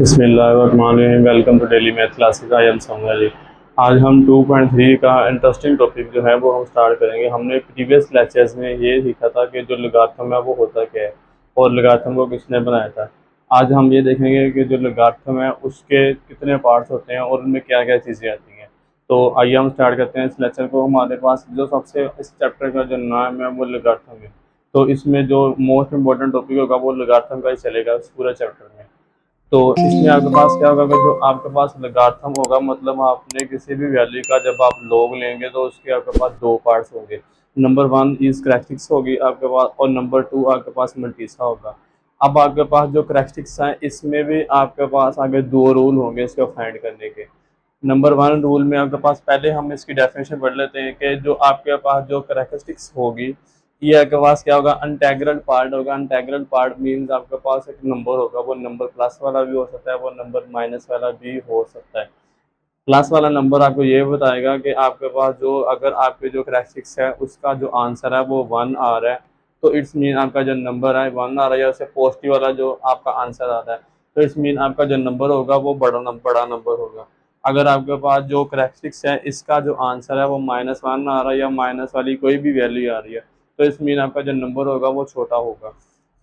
बिस्मिल्लाहिर्रहमानिर्रहीम। Welcome to daily math classes. I am Saumya ji. आज हम 2.3 का इंटरेस्टिंग टॉपिक जो है वो हम स्टार्ट करेंगे। हमने प्रीवियस लेक्चर्स में ये सीखा था कि जो लॉगरिथम है वो होता क्या है और लॉगरिथम को किसने बनाया था। आज हम ये देखेंगे कि जो लॉगरिथम है उसके कितने पार्ट्स होते हैं और उनमें क्या क्या चीज़ें आती हैं। तो आइए हम स्टार्ट करते हैं इस लेक्चर को। हमारे पास जो सबसे इस चैप्टर का जो नाम है वो लॉगरिथम है। तो इसमें जो मोस्ट इम्पोर्टेंट टॉपिक होगा वो लॉगरिथम का ही चलेगा इस पूरे चैप्टर में। तो इसमें आपके पास क्या होगा कि जो आपके पास लॉगरिथम होगा, मतलब आपने किसी भी वैल्यू का जब आप लॉग लेंगे तो उसके आपके पास दो पार्ट्स होंगे। नंबर वन इज करैक्टरिस्टिक्स होगी आपके पास और नंबर टू आपके पास मल्टीसा होगा। अब आपके पास जो करैक्टरिस्टिक्स हैं इसमें भी आपके पास आगे दो रूल होंगे इसको फाइंड करने के। नंबर वन रूल में आपके पास, पहले हम इसकी डेफिनेशन पढ़ लेते हैं कि जो आपके पास जो करैक्टरिस्टिक्स होगी ये आपके पास क्या होगा, इंटेग्रल पार्ट होगा। इंटेग्रल पार्ट मीन्स आपके पास एक नंबर होगा, वो नंबर प्लस वाला भी हो सकता है, वो नंबर माइनस वाला भी हो सकता है। प्लस वाला नंबर आपको ये बताएगा कि आपके पास जो, अगर आपके जो करैक्टरिस्टिक्स है उसका जो आंसर है वो वन आ रहा है तो इट्स मीन आपका जो नंबर है वन आ रहा है, या उससे पॉजिटिव वाला जो आपका आंसर आ रहा है तो इट्स मीन आपका जो नंबर होगा वो बड़ा नंबर होगा। अगर आपके पास जो करैक्टरिस्टिक्स है इसका जो आंसर है वो माइनस वन आ रहा है या माइनस वाली कोई भी वैल्यू आ रही है तो इस मीन आपका जो नंबर होगा वो छोटा होगा।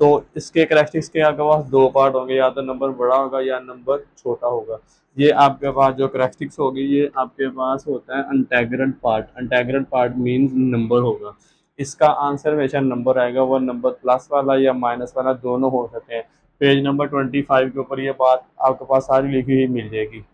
तो इसके करैक्टरिस्टिक्स के आपके पास दो पार्ट होंगे, या तो नंबर बड़ा होगा या नंबर छोटा होगा। ये आपके पास जो करैक्टरिस्टिक्स होगी ये आपके पास होता है integral part. Integral part means number होगा। इसका आंसर हमेशा नंबर आएगा, वो नंबर प्लस वाला या माइनस वाला दोनों हो सकते हैं। पेज नंबर 25 के ऊपर ये बात आपके पास सारी लिखी हुई मिल जाएगी।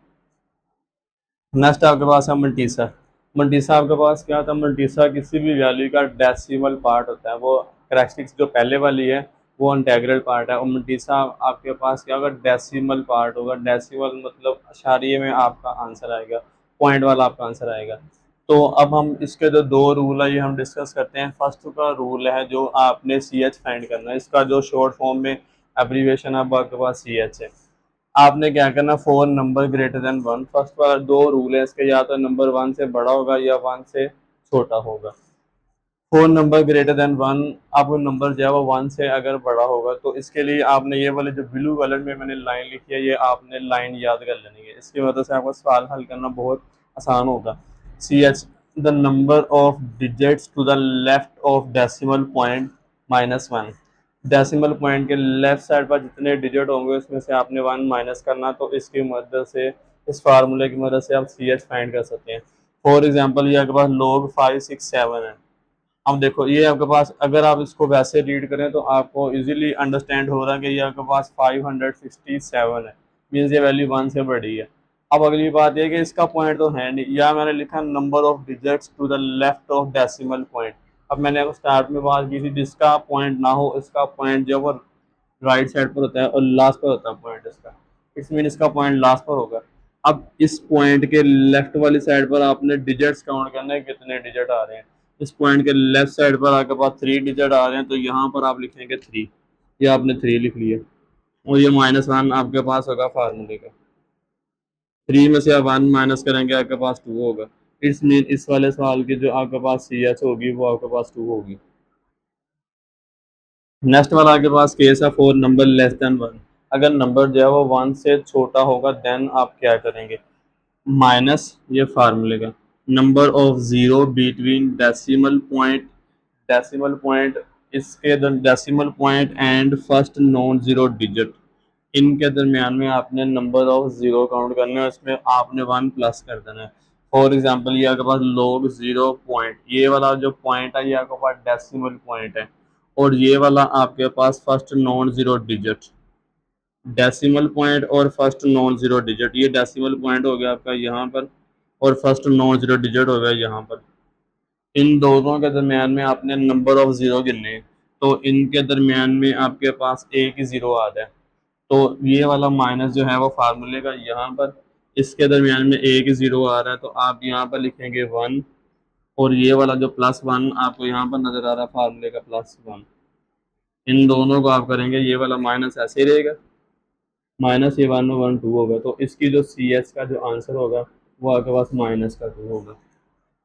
नेक्स्ट आपके पास है मल्टीसा। मल्टीसा आपके पास क्या होता है, मल्टीसा किसी भी वैल्यू का डेसिमल पार्ट होता है। वो करैक्टरिस्टिक्स जो पहले वाली है वो इंटेग्रल पार्ट है और मल्टीसा आपके पास क्या होगा, डेसिमल पार्ट होगा। डेसिमल मतलब अशारिये में आपका आंसर आएगा, पॉइंट वाला आपका आंसर आएगा। तो अब हम इसके जो दो रूल है ये हम डिस्कस करते हैं। फर्स्ट का रूल है जो आपने सी एच फाइंड करना है, इसका जो शॉर्ट फॉर्म में एब्रीवेशन है वो आपके पास सी एच है। आपने क्या करना, four number greater than one. First वाला दो रूल है इसके, या तो नंबर वन से बड़ा होगा या वन से छोटा होगा। Four number greater than one, अब नंबर जो है वो वन से अगर बड़ा होगा तो इसके लिए आपने ये वाले जो ब्लू कलर में मैंने लाइन लिखी है ये आपने लाइन याद कर लेनी है। इसकी वजह से आपका सवाल हल करना बहुत आसान होगा। C H the number of digits to the left of decimal point minus one. डेसिमल पॉइंट के लेफ्ट साइड पर जितने डिजिट होंगे उसमें से आपने वन माइनस करना, तो इसकी मदद से, इस फार्मूले की मदद से आप सी एच फाइंड कर सकते हैं। फॉर एग्जाम्पल ये आपके पास log 567 है। अब देखो ये आपके पास, अगर आप इसको वैसे रीड करें तो आपको इजीली अंडरस्टैंड हो रहा है कि ये आपके पास 567 है, मीन्स ये वैल्यू वन से बड़ी है। अब अगली बात ये कि इसका पॉइंट तो है नहीं, या मैंने लिखा number of digits to the left of decimal point. अब मैंने आपको स्टार्ट में बात की थी जिसका पॉइंट ना हो, इसका पॉइंट जो वो राइट साइड पर होता है और लास्ट पर होता है पॉइंट इसका, इट्स मीन इसका पॉइंट लास्ट पर होगा। अब इस पॉइंट के लेफ्ट वाली साइड पर आपने डिजिट्स काउंट करना है कितने डिजिट आ रहे हैं। इस पॉइंट के लेफ्ट साइड पर आपके पास थ्री डिजिट आ रहे हैं तो यहाँ पर आप लिखेंगे थ्री, ये आपने थ्री लिख लिया और ये माइनस वन आपके पास होगा फार्मूले का। थ्री में से आप वन माइनस करेंगे आपके पास टू होगा। इट्स मीन इस वाले सवाल की जो आपके पास सी एच होगी वो आपके पास टू होगी। नेक्स्ट वाला आपके पास केस है four number less than one. अगर नंबर जो है वो वन से छोटा होगा देन आप क्या करेंगे, माइनस ये फार्मूले का number of zero between decimal point इसके decimal point and first non zero digit, इनके दरमियान में आपने नंबर ऑफ जीरो काउंट करना है, उसमें आपने वन प्लस कर देना है। फॉर एग्जांपल ये आपके पास log जीरो पॉइंट, ये वाला जो पॉइंट है ये आपके पास डेसिमल पॉइंट है और ये वाला आपके पास first non zero digit. Decimal point और फर्स्ट नॉन जीरो डिजिट, ये डेसिमल पॉइंट हो गया आपका यहाँ पर और फर्स्ट नॉन जीरो डिजिट हो गया यहाँ पर। इन दोनों के दरमियान में आपने नंबर ऑफ जीरो गिनने हैं, तो इनके दरमियान में आपके पास एक ही जीरो आ जाए तो ये वाला माइनस जो है वो फार्मूले का यहाँ पर, इसके दरमियान में एक ही जीरो आ रहा है तो आप यहाँ पर लिखेंगे वन और ये वाला जो प्लस वन आपको यहाँ पर नजर आ रहा है फार्मूले का प्लस वन। इन दोनों को आप करेंगे, ये वाला माइनस ऐसे ही रहेगा, माइनस ये वन वन टू होगा, तो इसकी जो सी एच का जो आंसर होगा वो आपके पास माइनस का टू होगा।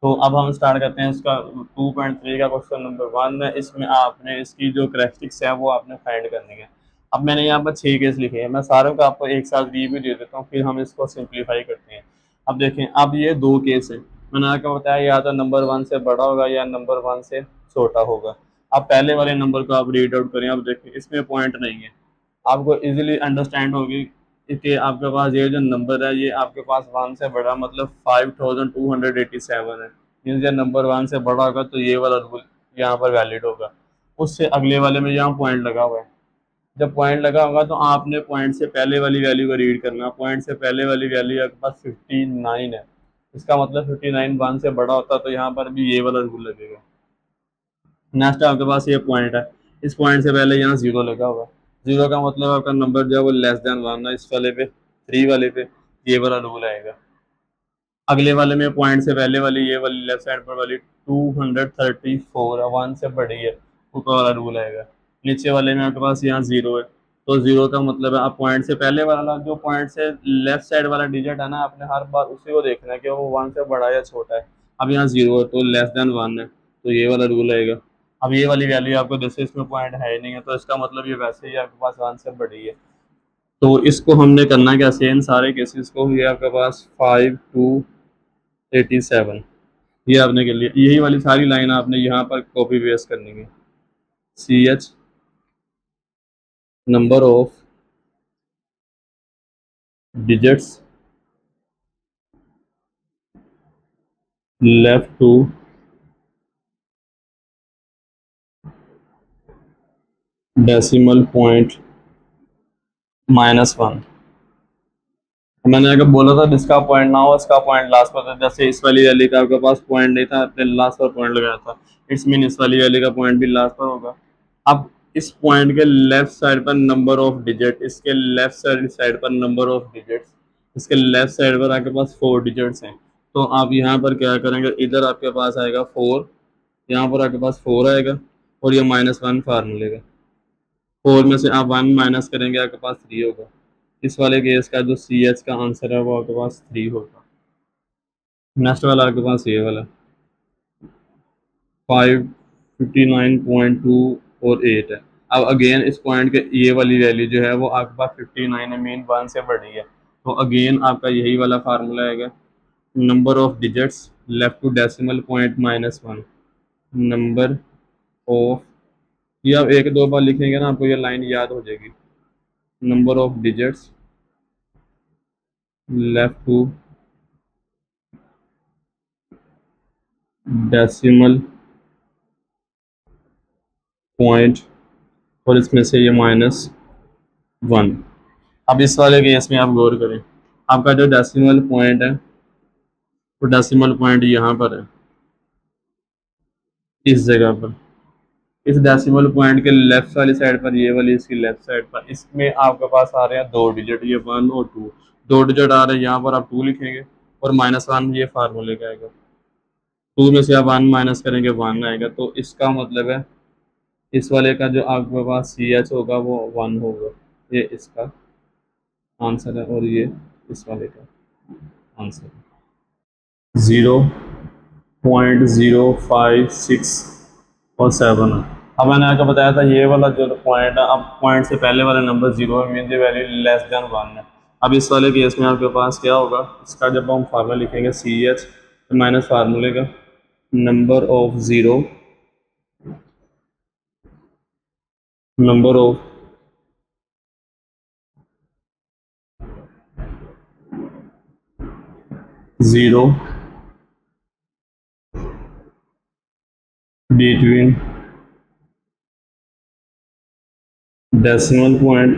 तो अब हम स्टार्ट करते हैं इसका 2.3 का क्वेश्चन नंबर वन है। इसमें आपने इसकी जो करैक्टरिस्टिक्स है वो आपने फाइंड करनी है। अब मैंने यहाँ पर 6 केस लिखे हैं, मैं सारों का आपको एक साथ रिव्यू दे देता हूँ, फिर हम इसको सिंप्लीफाई करते हैं। अब देखें, अब ये 2 केस है, मैंने आपको बताया या तो नंबर 1 से बड़ा होगा या नंबर 1 से छोटा होगा। अब पहले वाले नंबर को आप रीड आउट करें, अब देखें इसमें पॉइंट नहीं है, आपको इजीली अंडरस्टैंड होगी कि आपके पास ये जो नंबर है ये आपके पास 1 से बड़ा, मतलब 5287 है। मीन्स ये नंबर 1 से बड़ा होगा तो ये वाला रूल यहाँ पर वैलिड होगा। उससे अगले वाले में यहाँ पॉइंट लगा हुआ है, जब पॉइंट लगा होगा तो आपने पॉइंट से पहले वाली वैल्यू को रीड करना। पॉइंट से पहले वाली वैल्यू आपके पास 59 है, इसका मतलब 59 1 से बड़ा होता तो यहाँ पर भी ये वाला रूल लगेगा। नेक्स्ट आपके पास ये पॉइंट है, इस पॉइंट से पहले यहाँ जीरो लगा हुआ है, जीरो का मतलब आपका नंबर जो है वो लेस देन 1 है, इस वाले पे 3 वाले पे ये वाला रूल आएगा। अगले वाले में पॉइंट से पहले वाली ये वाली लेफ्ट साइड पर वाली 234 है, 1 से बड़ी है, ऊपर वाला रूल आएगा। नीचे वाले में आपके पास यहाँ जीरो है, तो जीरो का मतलब है आप पॉइंट से पहले वाला जो पॉइंट से लेफ्ट साइड वाला डिजिट है ना, आपने हर बार उसी को देखना है कि वो 1 से बड़ा या छोटा है। अब यहाँ जीरो है तो लेस देन 1 है, तो ये वाला रूल आएगा। अब ये वाली वैल्यू आपको जैसे इसमें पॉइंट है ही नहीं है, तो इसका मतलब ये वैसे ही आपके पास 1 से बड़ी है। तो इसको हमने करना कैसे, इन सारे केसेस को, ये आपके पास 5287 ये आपने कर लिया। यही वाली सारी लाइन आपने यहाँ पर कॉपी पेस्ट करनी है। CH number of digits left to decimal point -1। मैंने अगर बोला था जिसका पॉइंट ना हो इसका पॉइंट लास्ट पर था, जैसे इस वाली वैल्यू का आपके पास पॉइंट नहीं था, आपने लास्ट पर पॉइंट लगाया था, इट्स मीन इस वाली वैल्यू का पॉइंट भी लास्ट पर होगा। अब इस पॉइंट के लेफ्ट साइड पर नंबर ऑफ डिजिट, इसके लेफ्ट साइड पर नंबर ऑफ डिजिट्स, इसके लेफ्ट साइड पर आपके पास 4 डिजिट्स हैं। तो आप यहाँ पर क्या करेंगे, इधर आपके पास आएगा 4, यहाँ पर आपके पास 4 आएगा, और ये -1 फार्मूले का, 4 में से आप 1 माइनस करेंगे आपके पास 3 होगा। इस वाले केस का जो CH का आंसर है वो आपके पास 3 होगा। नेक्स्ट वाला आपके पास ये वाला 559.2 और 8 है। अब अगेन इस पॉइंट के ये वाली वैल्यू जो है वो आपके पास 59 है, मीन 1 से बड़ी है, तो अगेन आपका यही वाला फार्मूला आएगा, number of digits left to decimal point -1, number of, ये आप एक दो बार लिखेंगे ना आपको ये लाइन याद हो जाएगी, number of digits left to decimal point, और इसमें से ये -1। अब इस वाले केस में आप गौर करें, आपका जो डेसिमल पॉइंट है वो डेसिमल पॉइंट यहाँ पर है, इस जगह पर, इस डेसिमल पॉइंट के लेफ्ट वाली साइड पर, ये वाली इसकी लेफ्ट साइड पर, इसमें आपके पास आ रहे हैं 2 डिजिट, ये 1 और 2, 2 डिजिट आ रहे हैं, यहाँ पर आप 2 लिखेंगे, और -1 ये फार्मूले का आएगा, 2 में से आप 1 माइनस करेंगे 1 आएगा, तो इसका मतलब है इस वाले का जो आपके पास CH होगा वो 1 होगा, ये इसका आंसर है, और ये इस वाले का आंसर है 0.056 और 7 है। अब मैंने आपको बताया था ये वाला जो पॉइंट है, अब पॉइंट से पहले वाला नंबर 0 है, मीन वैल्यू लेस देन 1 है। अब इस वाले केस में आपके पास क्या होगा, इसका जब हम फार्मूला लिखेंगे CH माइनस फार्मूले का number of zero, number of zero between decimal point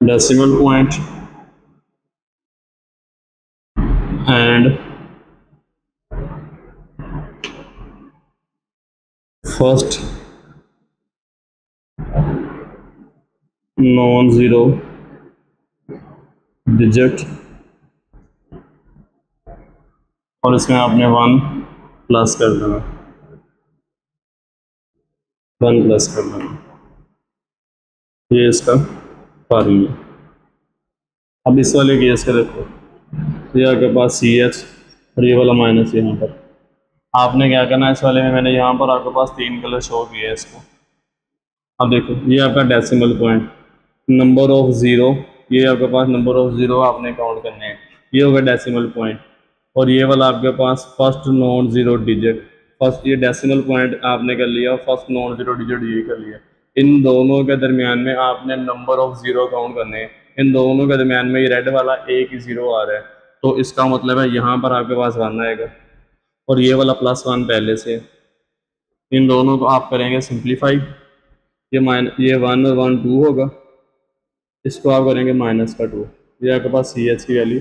decimal point and first non zero digit, और इसमें आपने 1 प्लस कर देना, 1 प्लस कर देना, ये इसका फार्मूला। अब इस वाले केस का देखो, ये आपके पास सी एच और ये वाला माइनस यहाँ पर। आपने क्या करना है इस वाले में, मैंने यहाँ पर आपके पास 3 कलर शो किए हैं इसको। अब देखो ये आपका decimal point, number of zero, ये आपके पास नंबर ऑफ ज़ीरो आपने काउंट करने हैं, ये होगा डेसिमल पॉइंट। और ये वाला आपके पास first non zero digit, first ये डेसिमल पॉइंट आपने कर लिया, फर्स्ट नॉन ज़ीरो डिजिट ये कर लिया। इन दोनों के दरमियान में आपने नंबर ऑफ ज़ीरो काउंट करने हैं। इन दोनों के दरमियान में ये रेड वाला एक ही ज़ीरो आ रहा है, तो इसका मतलब है यहाँ पर आपके पास वन आएगा और ये वाला प्लस वन पहले से है। इन दोनों को आप करेंगे सिंप्लीफाई, ये वन और वन टू होगा, इसको आप करेंगे माइनस का टू, ये आपके पास सी एच की वैल्यू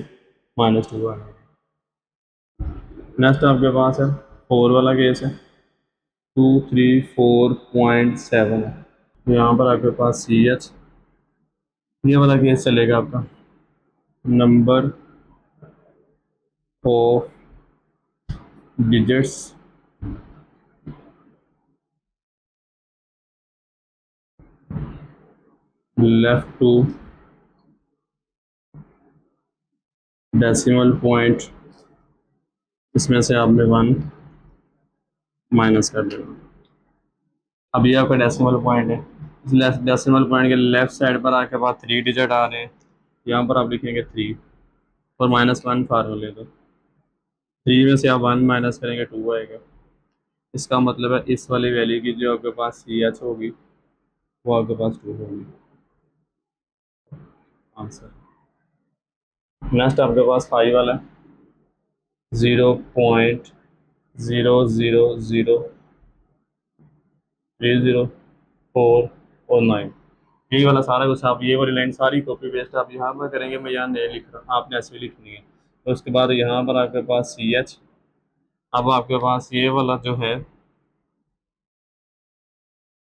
माइनस टू आ गई। नेक्स्ट आपके पास है फोर वाला केस है, 234.7 है, यहाँ पर आपके पास सी एच, ये वाला केस चलेगा आपका number of digits left to decimal point, इसमें से आपने वन माइनस कर देना। अब ये आपका डेसिमल पॉइंट है, इस डेसिमल पॉइंट के लेफ्ट साइड पर आपके पास 3 डिजिट आ रहे हैं, यहाँ पर आप लिखेंगे 3 और माइनस वन फार्मूले तो 3 में से आप वन माइनस करेंगे 2 आएगा। इसका मतलब है इस वाली वैल्यू की जो आपके पास सी एच होगी वो आपके पास 2 होगी, आंसर। नेक्स्ट आपके पास 5 वाला है, 0.000304 और 9, यही वाला सारा कुछ आप ये वाली लाइन सारी कॉपी पेस्ट आप यहाँ पर करेंगे, मैं यहाँ नहीं लिख रहा, आपने ऐसे भी लिखनी है। तो उसके बाद यहाँ पर आपके पास सी एच, अब आपके पास ये वाला जो है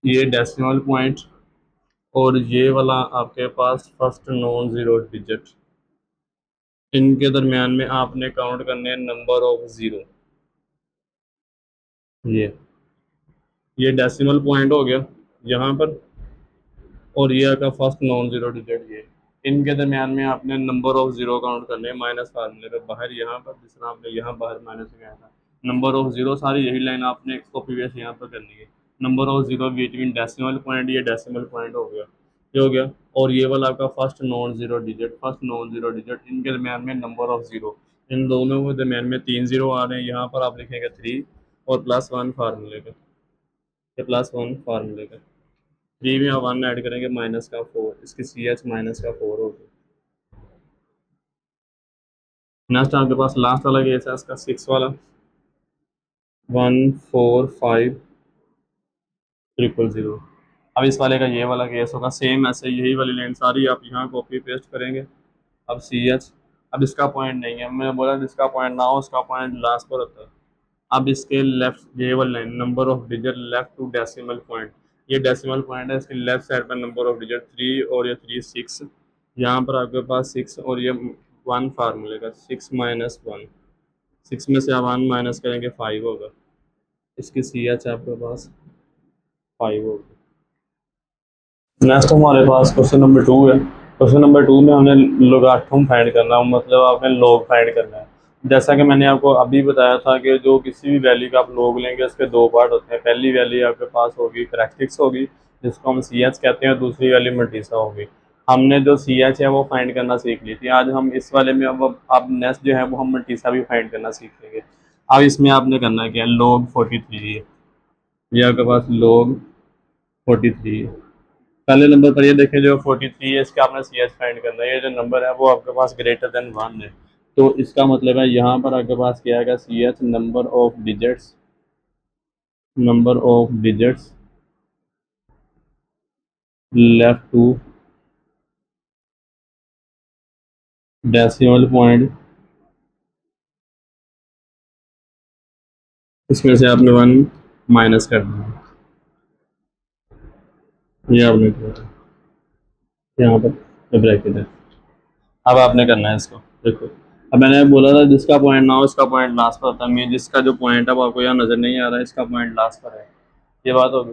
ये डेसिमल पॉइंट और ये वाला आपके पास फर्स्ट नॉन ज़ीरो डिजिट, इनके दरमियान में आपने काउंट करने हैं नंबर ऑफ ज़ीरो। ये डेसिमल पॉइंट हो गया यहाँ पर, और ये आपका फर्स्ट नॉन ज़ीरो डिजिट ये, इनके दरमियान में आपने नंबर ऑफ ज़ीरो काउंट करने हैं माइनस फार्मूले पे बाहर, यहाँ पर जिस तरह आपने यहाँ बाहर माइनस किया था नंबर ऑफ ज़ीरो, सारी यही लाइन आपने कॉपी पेस्ट यहाँ पर करनी है। Number of zero between decimal point, ये डेसिमल पॉइंट हो गया, ये हो गया। और ये वाला आपका first non zero digit, first non zero digit, इनके दरमियान में नंबर ऑफ ज़ीरो, इन दोनों के दरमियान में 3 ज़ीरो आ रहे हैं, यहाँ पर आप लिखेंगे 3 और प्लस वन फार्मूले का, ये प्लस वन फार्मूले का 3 में आप वन ऐड करेंगे माइनस का 4, इसकी सी एच माइनस का 4 होगी। नेक्स्ट आपके पास लास्ट वाला केस है इसका 6 वाला, 145,000। अब इस वाले का ये वाला केस होगा सेम ऐसे, यही वाली लाइन सारी आप यहाँ कॉपी पेस्ट करेंगे। अब सी एच, अब इसका पॉइंट नहीं है, मैंने बोला जिसका पॉइंट ना हो उसका पॉइंट लास्ट पर होता है। अब इसके लेफ्ट ये वाली line number of digit left to decimal point, ये डेसिमल पॉइंट है, इसके लेफ्ट साइड पर नंबर ऑफ डिजिट 3 और ये 3 6, यहाँ पर आपके पास 6 और ये वन फार्मूले का 6 माइनस वन, 6 में से आप वन माइनस करेंगे 5 होगा, इसकी सी एच आपके पास 5 होगी। नेक्स्ट हमारे पास क्वेश्चन नंबर 2 है। क्वेश्चन नंबर 2 में हमने लोगार्थम फाइंड करना है, मतलब आपने लॉग फाइंड करना है। जैसा कि मैंने आपको अभी बताया था कि जो किसी भी वैल्यू का आप लॉग लेंगे उसके दो पार्ट होते हैं, पहली वैल्यू आपके पास होगी करैक्टरिस्टिक्स होगी जिसको हम सी एच कहते हैं, और दूसरी वैल्यू मल्टीसा होगी। हमने जो सी एच है वो फाइंड करना सीख ली थी, आज हम इस वाले में अब नेक्स्ट जो है वो हम मल्टीसा भी फाइंड करना सीखेंगे। अब इसमें आपने करना क्या है, लॉग 43 है, ये आपके पास लॉग 43 है। पहले नंबर पर ये देखें जो 43 है इसका आपने सी एच फाइंड करना है, ये जो नंबर है वो आपके पास ग्रेटर देन 1 है, तो इसका मतलब है यहाँ पर आपके पास क्या आएगा, C H number of digits, number of digits left to decimal point, इसमें से आपने 1 माइनस कर देना, ये आपने किया यहाँ पर ब्रैकेट है। अब आपने करना है इसको, देखो अब मैंने बोला था जिसका पॉइंट ना हो उसका पॉइंट लास्ट पर होता है, मैं जिसका जो पॉइंट है वो आपको यहाँ नज़र नहीं आ रहा है, इसका पॉइंट लास्ट पर है, ये बात होगी।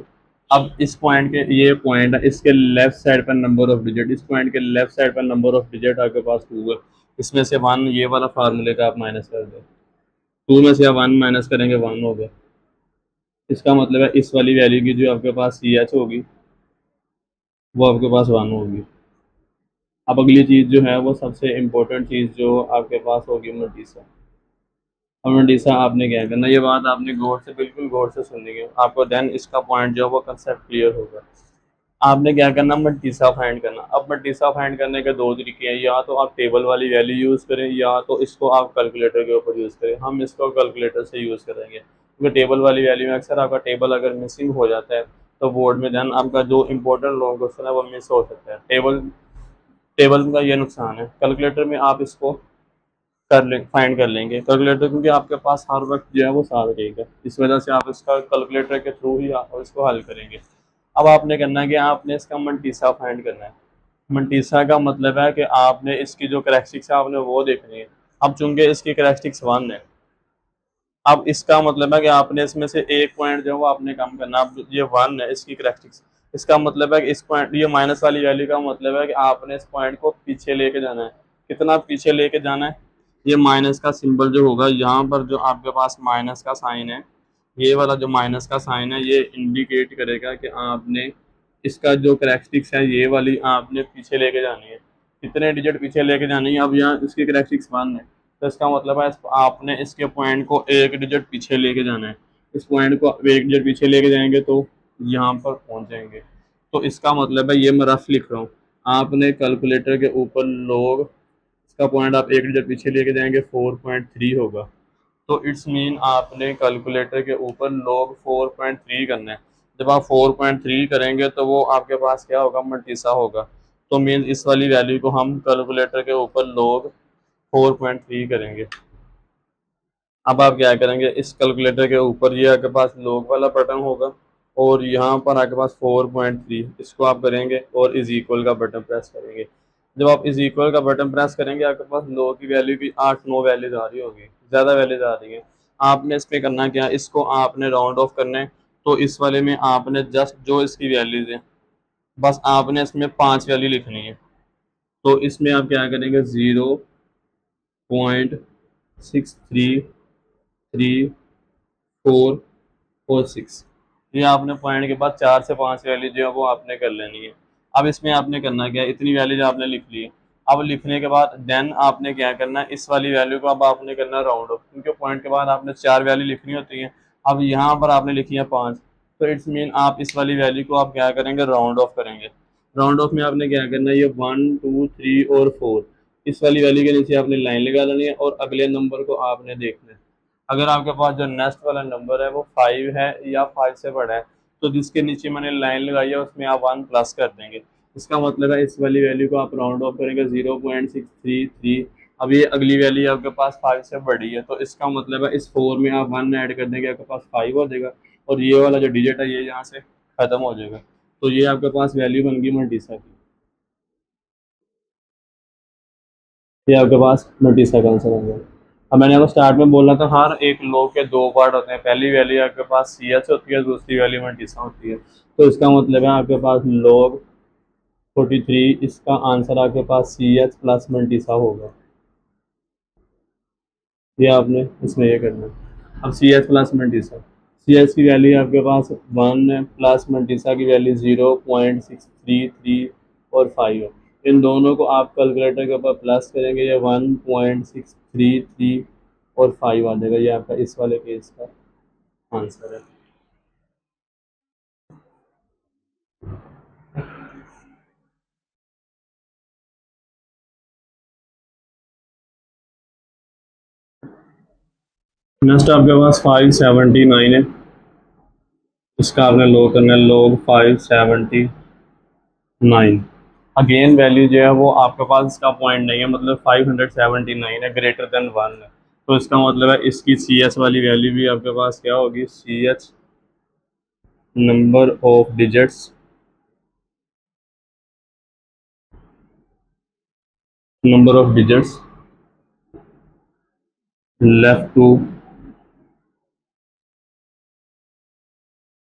अब इस पॉइंट के, ये पॉइंट है, इसके लेफ्ट साइड पर नंबर ऑफ डिजिट, इस पॉइंट के लेफ्ट साइड पर नंबर ऑफ डिजिट आपके पास 2 है। इसमें से 1 ये वाला फार्मूले का आप माइनस कर दो, 2 में से आप 1 माइनस करेंगे 1 हो गया। इसका मतलब है इस वाली वैल्यू की जो आपके पास सी एच होगी वो आपके पास 1 होगी। अब अगली चीज़ जो है वो सबसे इम्पोर्टेंट चीज़ जो आपके पास होगी मल्टीसा। अब मल्टीसा आपने क्या करना, ये बात आपने गौर से, बिल्कुल गौर से सुननी है आपको, देन इसका पॉइंट जो है वो कंसेप्ट क्लियर होगा। आपने क्या करना, मल्टीसा फाइंड करना। अब मल्टीसा फाइंड करने के दो तरीके हैं, या तो आप टेबल वाली वैल्यू यूज़ करें या तो इसको आप कैलकुलेटर के ऊपर यूज़ करें। हम इसको कैलकुलेटर से यूज़ करेंगे क्योंकि टेबल वाली वैल्यू में अक्सर आपका टेबल अगर मिसिंग हो जाता है तो बोर्ड में देन आपका जो इंपॉर्टेंट लॉन्ग क्वेश्चन है वो मिस हो सकता है। टेबल टेबल का ये नुकसान है। कैलकुलेटर में आप इसको फाइंड कर लेंगे कैलकुलेटर, क्योंकि आपके पास हर वक्त जो है वो साथ रहेगा, इस वजह से आप इसका कैलकुलेटर के थ्रू ही आप इसको हल करेंगे। अब आपने करना है कि आपने इसका मंटीसा फाइंड करना है। मंटीसा का मतलब है कि आपने इसकी जो करेक्टरिस्टिक्स है आपने वो देखनी है। अब चूंकि इसकी करेक्टरिस्टिक्स 1 है, अब इसका मतलब है कि आपने इसमें से एक पॉइंट जो है वो आपने कम करना। अब ये 1 है इसकी करेक्टरिस्टिक्स, इसका मतलब है कि इस पॉइंट, ये माइनस वाली वैल्यू का मतलब है कि आपने इस पॉइंट को पीछे लेके जाना है। कितना पीछे लेके जाना है, ये माइनस का सिंबल जो होगा यहाँ पर, जो आपके पास माइनस का साइन है, ये वाला जो माइनस का साइन है ये इंडिकेट करेगा कि आपने इसका जो करेक्टरिस्टिक्स है ये वाली आपने पीछे लेके जानी है। कितने डिजिट पीछे लेके जानी है, अब यहाँ इसकी करेक्टरिस्टिक्स 1 है तो इसका मतलब है आपने इसके पॉइंट को एक डिजिट पीछे लेके जाना है। इस पॉइंट को एक डिजिट पीछे लेके जाएंगे तो यहाँ पर पहुँच जाएंगे। तो इसका मतलब है, ये मैं रफ लिख रहा हूँ, आपने कैलकुलेटर के ऊपर लोग, इसका पॉइंट आप एक डिजिट पीछे लेके जाएंगे 4.3 होगा। तो इट्स मीन आपने कैलकुलेटर के ऊपर log 4.3 करना है। जब आप 4.3 करेंगे तो वो आपके पास क्या होगा, मल्टीसा होगा। तो मीन इस वाली वैल्यू को हम कैलकुलेटर के ऊपर log 4.3 करेंगे। अब आप क्या करेंगे, इस कैलकुलेटर के ऊपर ये आपके पास log वाला बटन होगा और यहाँ पर आपके पास 4.3, इसको आप करेंगे और इज इक्वल का बटन प्रेस करेंगे। जब आप इज इक्वल का बटन प्रेस करेंगे आपके पास log की वैल्यू की 8-9 वैल्यूज आ रही होगी, ज़्यादा वैल्यूज आ रही है। आपने इस पे करना क्या, इसको आपने राउंड ऑफ करना है। तो इस वाले में आपने जस्ट जो इसकी वैल्यूज है बस आपने इसमें 5 वैल्यू लिखनी है। तो इसमें आप क्या करेंगे, 0.6334 और 6, ये आपने पॉइंट के बाद 4 से 5 वैल्यू जो है वो आपने कर लेनी है। अब इसमें आपने करना क्या है, इतनी वैल्यूज आपने लिख ली है। अब लिखने के बाद देन आपने क्या करना है, इस वाली वैल्यू को अब आपने करना है राउंड ऑफ, क्योंकि पॉइंट के बाद आपने 4 वैल्यू लिखनी होती है। अब यहाँ पर आपने लिखी है 5, तो इट्स मीन आप इस वाली वैल्यू को आप क्या करेंगे, राउंड ऑफ करेंगे। राउंड ऑफ में आपने क्या करना है, ये 1 2 3 और 4, इस वाली वैल्यू के नीचे आपने लाइन लगा लेनी है और अगले नंबर को आपने देखना है। अगर आपके पास जो नेक्स्ट वाला नंबर है वो 5 है या 5 से बड़ा है तो जिसके नीचे मैंने लाइन लगाई है उसमें आप 1 प्लस कर देंगे। इसका मतलब है इस वाली वैल्यू को आप राउंड ऑफ करेंगे 0.633। अब ये अगली वैल्यू आपके पास 5 से बड़ी है तो इसका मतलब है इस 4 में आप 1 ऐड कर देंगे, आपके पास 5 हो जाएगा और ये वाला जो डिजिट है ये यहाँ से खत्म हो जाएगा। तो ये आपके पास वैल्यू बन गई मल्टीसा की, ये आपके पास मल्टीसा का आंसर आ गया। अब मैंने आपको स्टार्ट में बोला था हर एक log के दो पार्ट होते हैं, पहली वैल्यू आपके पास सी एच होती है, दूसरी वैल्यू मल्टीसा होती है। तो इसका मतलब है आपके पास log 43, इसका आंसर आपके पास सी एच प्लस मल्टीसा होगा। ये आपने इसमें ये करना है। अब सी एच प्लस मल्टीसा, सी एच की वैल्यू आपके पास 1 है प्लस मल्टीसा की वैल्यू 0.633 और 5 है। इन दोनों को आप कैलकुलेटर के ऊपर प्लस करेंगे, ये 1.633 और 5 आ जाएगा। ये आपका इस वाले केस का आंसर है। नेक्स्ट आपके पास 579 है, इसका आपने लोग करना है log 579। अगेन वैल्यू जो है वो आपके पास इसका पॉइंट नहीं है, मतलब 579 है, ग्रेटर देन 1 है। तो इसका मतलब है इसकी सी एच वाली वैल्यू भी आपके पास क्या होगी, C H number of digits, number of digits left to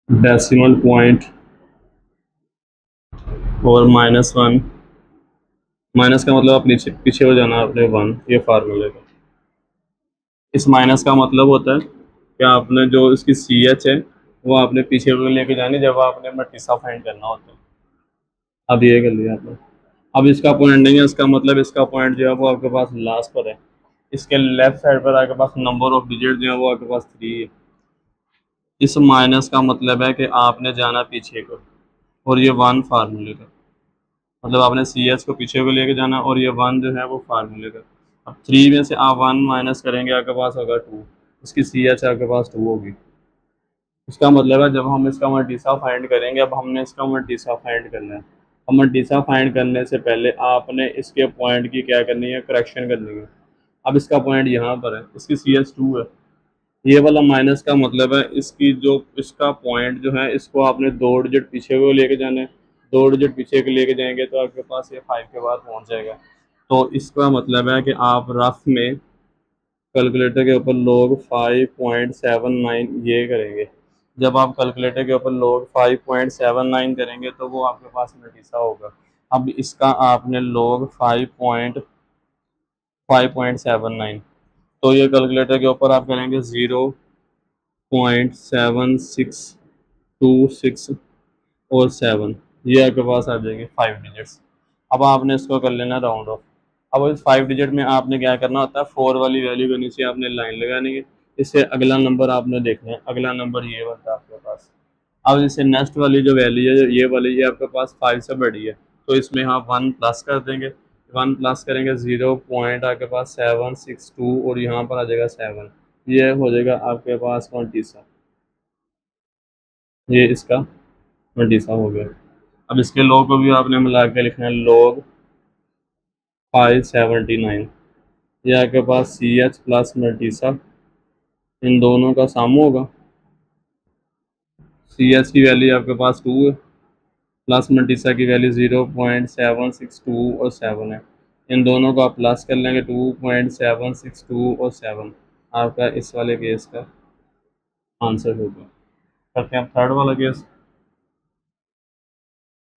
decimal point और -1, माइनस का मतलब आप नीचे पीछे हो जाना आपने 1, ये फार्मूले का। इस माइनस का मतलब होता है कि आपने जो इसकी सी एच है वो आपने पीछे को लेके जानी जब आपने मटीसा फाइंड करना होता है। अब ये कर लिया आपने। अब इसका पॉइंट नहीं है, इसका मतलब इसका पॉइंट जो है वो आपके पास लास्ट पर है। इसके लेफ्ट साइड पर आपके पास नंबर ऑफ डिजिट जो है वो आपके पास 3 है। इस माइनस का मतलब है कि आपने जाना पीछे को, और ये 1 फार्मूले का, मतलब आपने सी एच को पीछे को लेके जाना, और ये 1 जो है वो फार्मूले का। अब 3 में से आप 1 माइनस करेंगे आपके पास होगा 2, इसकी सी एच आपके पास 2 होगी। इसका मतलब है जब हम इसका मल्टीसा फाइंड करेंगे, अब हमने इसका मल्टीसा फाइंड करना है। अब मल्टीसा फाइंड करने से पहले आपने इसके पॉइंट की क्या करनी है, करेक्शन करनी है। अब इसका पॉइंट यहाँ पर है, इसकी सी एच 2 है। ये वाला माइनस का मतलब है इसकी जो इसका पॉइंट जो है इसको आपने 2 डिजिट पीछे को लेके जाना है। 2 डिजिट पीछे को लेके जाएंगे तो आपके पास ये 5 के बाद पहुंच जाएगा। तो इसका मतलब है कि आप रफ में कैलकुलेटर के ऊपर log 5.79 ये करेंगे। जब आप कैलकुलेटर के ऊपर log 5.79 करेंगे तो वो आपके पास नतीजा होगा। अब इसका आपने log 5.79, तो ये कैलकुलेटर के ऊपर आप करेंगे 0.7626 और 7, ये आपके पास आ जाएंगे 5 डिजिट्स। अब आपने इसको कर लेना राउंड ऑफ। अब इस 5 डिजिट में आपने क्या करना होता है, 4 वाली वैल्यू के नीचे आपने लाइन लगानी है। इससे अगला नंबर आपने देखना है, अगला नंबर ये बनता है आपके पास। अब इससे नेक्स्ट वाली जो वैल्यू है ये वाली, ये आपके पास 5 से बड़ी है, तो इसमें आप 1 प्लस कर देंगे। 1 प्लस करेंगे 0 पॉइंट आपके पास 762, और यहाँ पर आ जाएगा 7, ये हो जाएगा आपके पास 27। ये इसका 27 हो गया। अब इसके लॉग को भी आपने मिला के लिखना है, log 579। ये आपके पास सी एच प्लस मल्टीसा, इन दोनों का सम होगा। सी एच की वैल्यू आपके पास 2 है, प्लस मल्टीसा की वैल्यू 0.762 और 7 है। इन दोनों को आप प्लस कर लेंगे, 2.762 और 7 आपका इस वाले केस का आंसर होगा। करते हैं आप थर्ड वाला केस,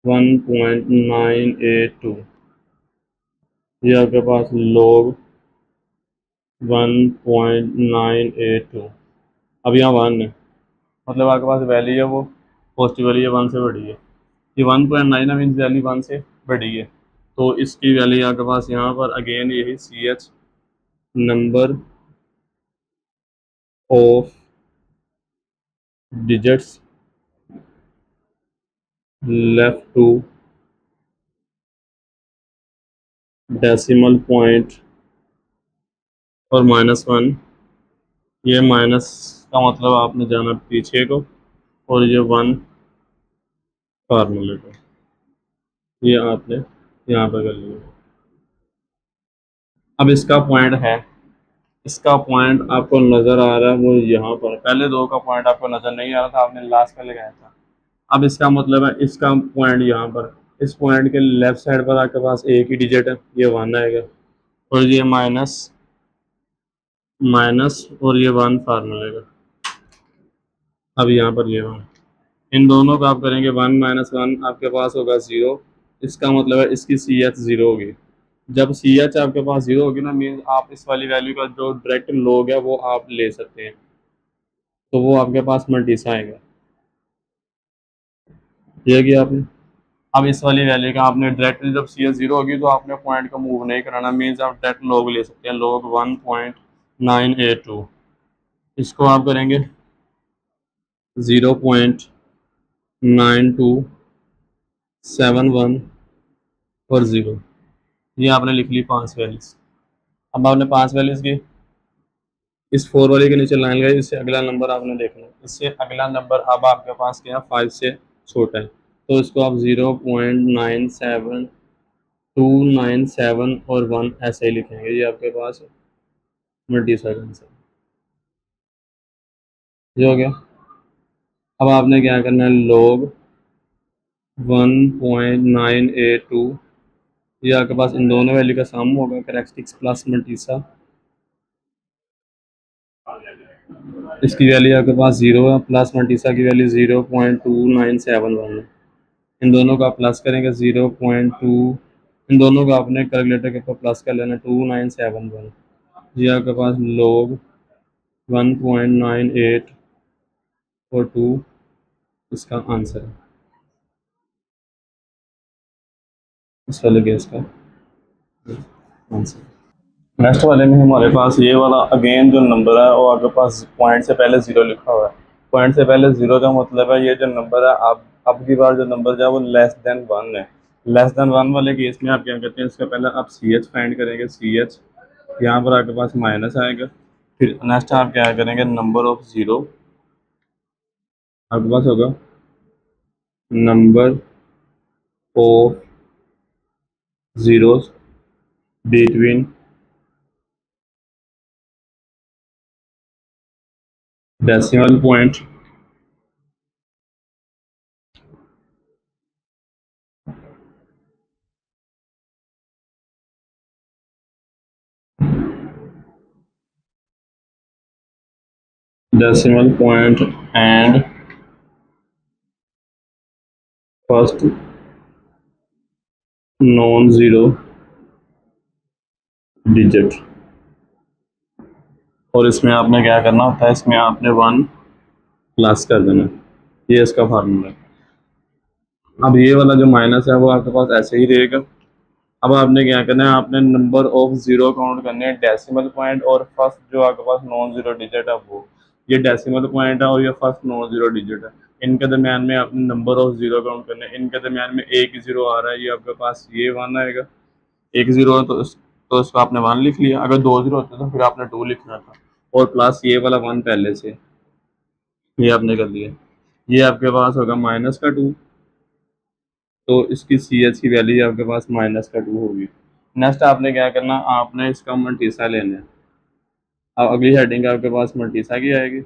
1.982। ये आपके पास log 1.982। अब यहाँ 1 है, मतलब आपके पास वैल्यू है वो पॉजिटिव वाली है, 1 से बड़ी है। ये 1.9 है, मीन्स वैल्यू 1 से बड़ी है। तो इसकी वैल्यू आपके पास यहाँ पर अगेन यही C H number of digits left to decimal point और -1। ये माइनस का मतलब आपने जाना पीछे को, और ये 1 फार्मूले को, ये आपने यहाँ पर कर लिया। अब इसका पॉइंट है, इसका पॉइंट आपको नज़र आ रहा है वो यहाँ पर, पहले दो का पॉइंट आपको नज़र नहीं आ रहा था, आपने लास्ट का लगाया था। अब इसका मतलब है इसका पॉइंट यहाँ पर, इस पॉइंट के लेफ्ट साइड पर आपके पास एक ही डिजिट है, ये 1 आएगा, और ये माइनस माइनस और ये 1 फार्मूले का। अब यहाँ पर ये 1, इन दोनों का आप करेंगे 1 - 1 आपके पास होगा 0। इसका मतलब है इसकी सी एच 0 होगी। जब सी एच आपके पास 0 होगी ना, मीन आप इस वाली वैल्यू का जो डायरेक्ट लॉग है वो आप ले सकते हैं, तो वो आपके पास मल्टीसा आएगा। ये किया आपने। अब इस वाली वैल्यू का आपने डायरेक्ट, जब सी एच 0 होगी तो आपने पॉइंट का मूव नहीं कराना, मीन्स आप डायरेक्ट लॉग ले सकते हैं, log 1.982। इसको आप करेंगे 0.9271 और 0, ये आपने लिख ली 5 वैल्यूज। अब आपने 5 वैल्यूज की इस 4 वाले के नीचे लाइन गई, इससे अगला नंबर आपने देखना है। इससे अगला नंबर अब आपके पास क्या, 5 से छोटा है, तो इसको आप 0.97297 और 1 ऐसे ही लिखेंगे, ये आपके पास मल्टी सेकंड है। ये हो गया। अब आपने क्या करना है, log 1.982, ये आपके पास इन दोनों वैल्यू का सम होगा, करेक्टिक्स प्लस मल्टीसा। इसकी वैल्यू आपके पास 0 है, प्लस मल्टीसा की वैल्यू 0.2971 है। इन दोनों का प्लस करेंगे 0.2, इन दोनों का आपने कैलकुलेटर के ऊपर प्लस कर लेना 2971। ये आपके पास log 1.9842 इसका आंसर है, इस वाले केस का आंसर। नेक्स्ट वाले में हमारे पास ये वाला अगेन जो नंबर है वो आपके पास पॉइंट से पहले ज़ीरो लिखा हुआ है। पॉइंट से पहले ज़ीरो का मतलब है ये जो नंबर है आप अब की बार जो नंबर जो है वो लेस देन वन है। लेस देन वन वाले केस में आप क्या करते हैं, इसका पहले आप सी एच फाइंड करेंगे, सी एच यहाँ पर आपके पास माइनस आएगा। फिर नेक्स्ट आप क्या करेंगे, नंबर ऑफ ज़ीरो आपके पास होगा number of zeros between decimal point and first non zero digit. और इसमें आपने क्या करना होता है, इसमें आपने वन प्लस कर देना, ये इसका फार्मूला है। अब ये वाला जो माइनस है वो आपके पास ऐसे ही रहेगा। अब आपने क्या करना है, आपने नंबर ऑफ ज़ीरो काउंट करने हैं, डेसिमल पॉइंट और फर्स्ट जो आपके पास नॉन ज़ीरो डिजिट है वो, ये डेसिमल पॉइंट है और ये फर्स्ट नॉन ज़ीरो डिजिट है। इनके दरमियान में आपने नंबर ऑफ ज़ीरो काउंट करने हैं। इनके दरमियान में एक ज़ीरो आ रहा है, ये आपके पास ये वन आएगा। एक ज़ीरो है तो इसको आपने वन लिख लिया। अगर दो ज़ीरो होते तो फिर आपने टू लिखना था, और प्लस ये वाला वन पहले से, ये आपने कर दिया। ये आपके पास होगा माइनस का टू, तो इसकी सी एच की वैल्यू आपके पास माइनस का टू होगी। नेक्स्ट आपने क्या करना, आपने इसका मल्टीसा लेना है। अब अगली हेडिंग आपके पास मल्टीसा की आएगी।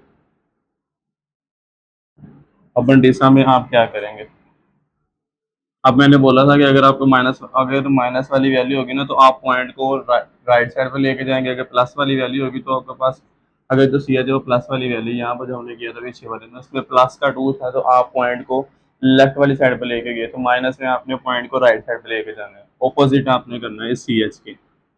अब मल्टीसा में आप क्या करेंगे, अब मैंने बोला था कि अगर माइनस वाली वैल्यू होगी ना तो आप पॉइंट को राइट साइड पर लेके जाएंगे। अगर प्लस वाली वैल्यू होगी तो आपके पास, अगर जो सी है जो प्लस वाली वैल्यू यहाँ पर जो हमने किया था पीछे वाले में उसमें प्लस का टू था, तो आप पॉइंट को लेफ्ट वाली साइड पर लेके गए, तो माइनस में आपने पॉइंट को राइट साइड पर लेके जाना है, ऑपोजिट आपने करना है सी एच के।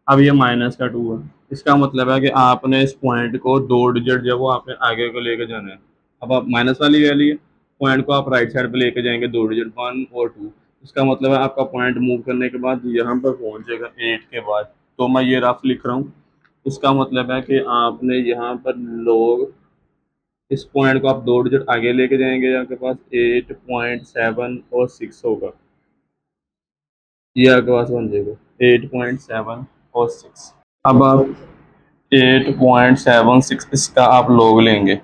अब ये माइनस का टू है, इसका मतलब है कि आपने इस पॉइंट को दो डिजिट जो वो आपने आगे को लेके जाना है। अब आप माइनस वाली वैल्यू है, पॉइंट को आप राइट साइड पे लेके जाएंगे दो डिजिट वन और टू। इसका मतलब है आपका पॉइंट मूव करने के बाद यहाँ पर पहुंचेगा एट के बाद। तो मैं ये रफ लिख रहा हूँ, इसका मतलब है कि आपने यहाँ पर लोग इस पॉइंट को आप दो डिजिट आगे लेके जाएंगे, आपके पास 8.7 और 6 होगा, ये आपके पास बन जाएगा 8.7 और 6। अब आप 8.76 इसका आप लोग लेंगे,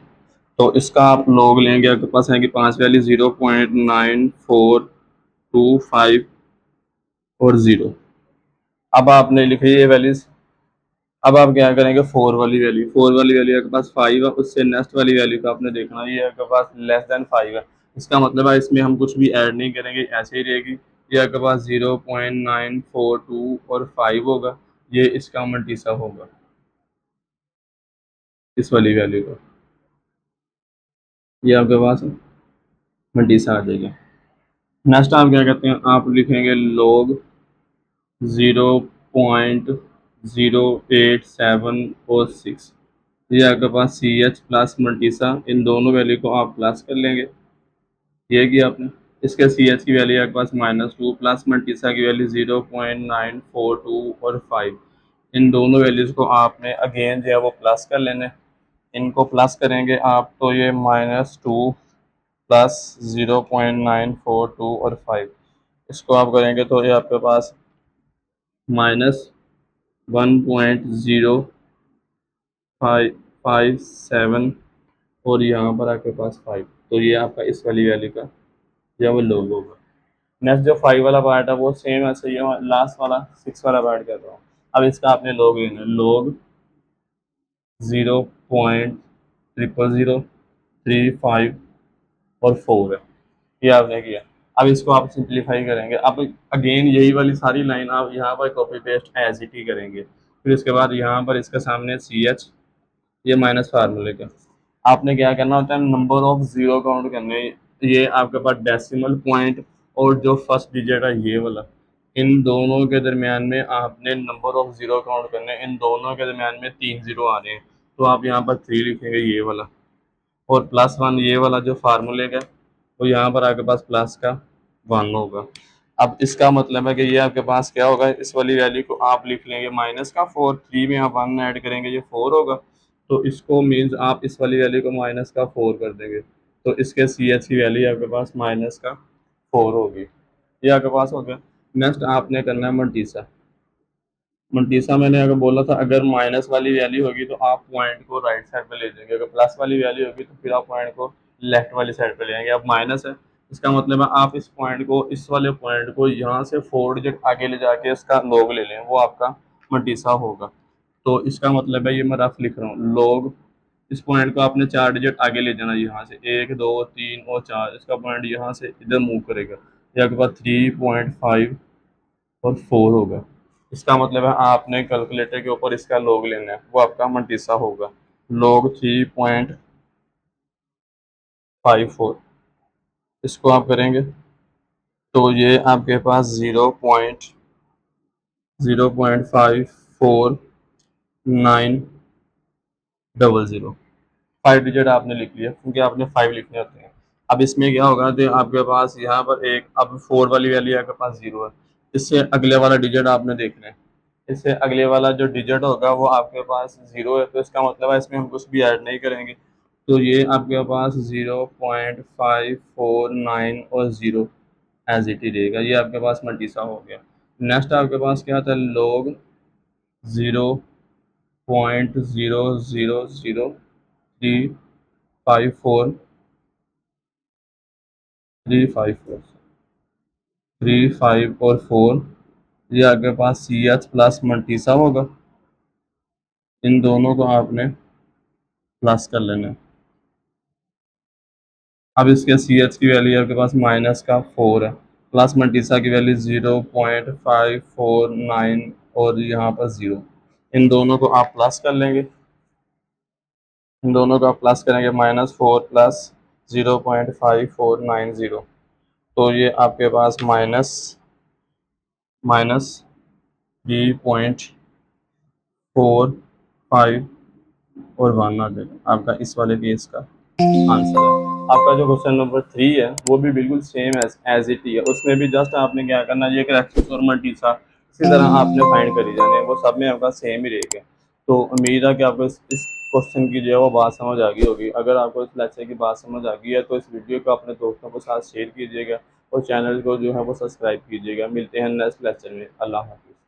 तो इसका आप लोग लेंगे, आपके पास है कि पाँच वैल्यू 0.9425 और ज़ीरो। अब आपने लिखी ये वैल्यूज। अब आप क्या करेंगे, फोर वाली वैल्यू आपके पास फाइव है, उससे नेक्स्ट वाली वैल्यू का आपने देखना, ये आपके पास लेस देन फाइव है। इसका मतलब है इसमें हम कुछ भी ऐड नहीं करेंगे, ऐसे ही रहेगी। ये आपके पास 0.942 और फाइव होगा, ये इसका मल्टीसा होगा इस वाली वैल्यू का, ये आपके पास मल्टीसा आ जाएगा। नेक्स्ट आप क्या करते हैं, आप लिखेंगे log 0.087 और 6। ये आपके पास सी एच प्लस मल्टीसा, इन दोनों वैल्यू को आप प्लस कर लेंगे, ये किया आपने। इसके सी एच की वैल्यू आपके पास माइनस टू, प्लस मल्टीसा की वैल्यू 0.942 और फाइव। इन दोनों वैल्यूज़ को आपने अगेन जो है वो प्लस कर लेने। इनको प्लस करेंगे आप तो ये माइनस टू प्लस 0.942 और फाइव, इसको आप करेंगे तो ये आपके पास माइनस 1.0557 और यहाँ पर आपके पास फाइव, तो ये आपका इस वाली वैल्यू का जो वो लोग होगा। नेक्स्ट जो फाइव वाला पार्ट है वो सेम ऐसे ही है, लास्ट वाला सिक्स वाला पार्ट कर रहा हूँ। अब इसका आपने लोग लेना है, लोग 0.00035 और फोर है, ये आपने किया। अब इसको आप सिंप्लीफाई करेंगे, अब अगेन यही वाली सारी लाइन आप यहाँ पर कॉपी पेस्ट एज इट ही करेंगे। फिर इसके बाद यहाँ पर इसके सामने सी एच, ये माइनस फार्मूले का आपने क्या करना होता है, नंबर ऑफ ज़ीरो काउंट करने। ये आपके पास डेसिमल पॉइंट और जो फर्स्ट डिजिट है ये वाला, इन दोनों के दरमियान में आपने नंबर ऑफ ज़ीरो काउंट करने हैं। इन दोनों के दरमियान में 3 ज़ीरो आ रहे हैं, तो आप यहाँ पर 3 लिखेंगे ये वाला, और +1 ये वाला जो फार्मूले का, तो यहाँ पर आपके पास प्लस का 1 होगा। अब इसका मतलब है कि ये आपके पास क्या होगा, इस वाली वैल्यू को आप लिख लेंगे -4, 3 में आप 1 ऐड करेंगे, ये 4 होगा, तो इसको मीन्स आप इस वाली वैल्यू को -4 कर देंगे, तो इसके CH की वैल्यू आपके पास -4 होगी। ये आपके पास हो गया। नेक्स्ट आपने करना है मल्टीसा। मल्टीसा मैंने अगर बोला था, अगर माइनस वाली वैल्यू होगी तो आप पॉइंट को राइट साइड पे ले जाएंगे, अगर प्लस वाली वैल्यू होगी तो फिर आप पॉइंट को लेफ्ट वाली साइड पे ले जाएंगे। अब माइनस है, इसका मतलब है आप इस पॉइंट को, इस वाले पॉइंट को यहाँ से 4 डिजिट आगे ले जाके इसका लॉग ले लें, वो आपका मल्टीसा होगा। तो इसका मतलब है, ये मैं रफ लिख रहा हूँ, लॉग, इस पॉइंट को आपने 4 डिजिट आगे ले जाना, यहाँ से 1 2 3 और 4, इसका पॉइंट यहाँ से इधर मूव करेगा, ये आपके पास 3.5 और 4 होगा। इसका मतलब है आपने कैलकुलेटर के ऊपर इसका लॉग लेना है, वो आपका मल्टीसा होगा, लॉग 3.54। इसको आप करेंगे तो ये आपके पास 0.54900, 5 डिजिट आपने लिख लिया, क्योंकि आपने 5 लिखने होते हैं। अब इसमें क्या होगा, तो आपके पास यहाँ पर एक, अब 4 वाली वैल्यू आपके पास 0 है, इससे अगले वाला डिजिट आपने देखना है, इससे अगले वाला जो डिजिट होगा वो आपके पास 0 है, तो इसका मतलब है इसमें हम कुछ भी ऐड नहीं करेंगे, तो ये आपके पास 0.549 और 0 एज इट ही रहेगा। ये आपके पास मल्टीसा हो गया। नेक्स्ट आपके पास क्या था, लॉग 0.00354 3 5 और 4, ये आपके पास CH प्लस मल्टीसा होगा, इन दोनों को आपने प्लस कर लेना है। अब इसके CH की वैल्यू आपके पास -4 है, प्लस मल्टीसा की वैल्यू 0.549 और यहाँ पर 0, इन दोनों को आप प्लस कर लेंगे, इन दोनों को आप प्लस करेंगे, -4 प्लस 0.5490, तो ये आपके पास माइनस 3.45 और 1 आ जाएगा, आपका इस वाले केस का आंसर है। आपका जो क्वेश्चन नंबर 3 है वो भी बिल्कुल सेम एज इट ही है, उसमें भी जस्ट आपने क्या करना है, ये करेक्शन और मल्टीसा इसी तरह आपने फाइंड करी जाने, वो सब में आपका सेम ही रहेगा। तो उम्मीद है कि आपको इस क्वेश्चन की जो है वो बात समझ आ गई होगी। अगर आपको इस लेक्चर की बात समझ आ गई है तो इस वीडियो को अपने दोस्तों के साथ शेयर कीजिएगा और चैनल को जो है वो सब्सक्राइब कीजिएगा। मिलते हैं नेक्स्ट लेक्चर में। अल्लाह हाफ़िज़।